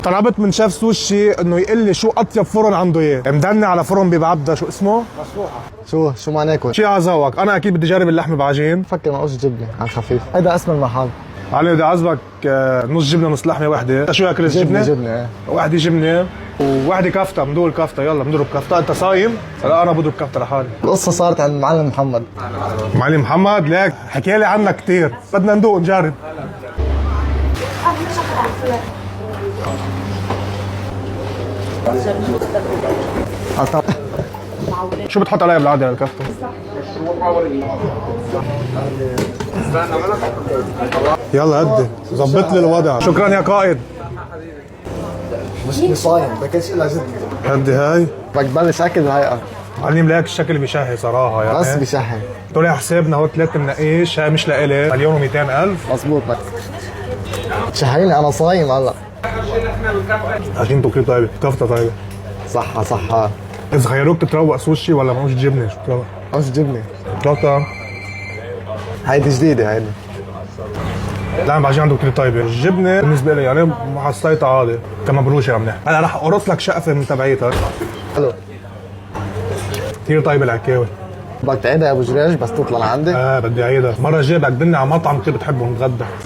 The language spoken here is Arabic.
طلبت من شيف سوشي انه يقول لي شو اطيب فرن عنده اياه، مدلني على فرن ببعبده، شو اسمه؟ شو ما ناكل؟ شي على ذوقك، انا اكيد بدي اجرب اللحمه بعجين. فكر نقص جبنه على الخفيف، هيدا اسم المحل. علي بدي اعزبك نص جبنه نص لحمه وحده، شو اكل الجبنه؟ جبنه ايه. وحده جبنه ووحده كفته، بندور الكفته، يلا بنضرب كفته، انت صايم؟ لا انا بضرب كفته لحالي. القصه صارت عند المعلم محمد. معلم محمد ليك حكى لي عنك كثير، بدنا ندوق نجرب. شو بتحط عليها بالعاده الكفته؟ يلا هدي ظبط لي الوضع. شكرا يا قائد. مش صايم باكلش الا جبنه. هدي هاي بدك تبلش اكل هيئه. علم لك الشكل بيشهي صراحه يعني. بس بشحن. طلع حسابنا هو 3 مناقيش، هاي مش لإلي، 1,200,000. مزبوط بك. شهيني انا صايم هلا. عشان توكيل طيبه، كفته طيبه. صحة. اذا خيروك تتروق سوشي ولا معوش جبنه شو تروق؟ مش جبنه. كفته. هيدي جديده هيدي. لا انا بعجين عنده كتير طيبه، الجبنه بالنسبه لي يعني حسيتها عادي، كمبروشه منيح. انا رح اقرص لك شقفه من تبعيتك. حلو. كثير طيبه العكاوي. بدك تعيدها يا ابو جريج بس تطلع لعندي؟ بدي اعيدها، المره الجايه بدك تدلني على مطعم كثير بتحبه نتغدى.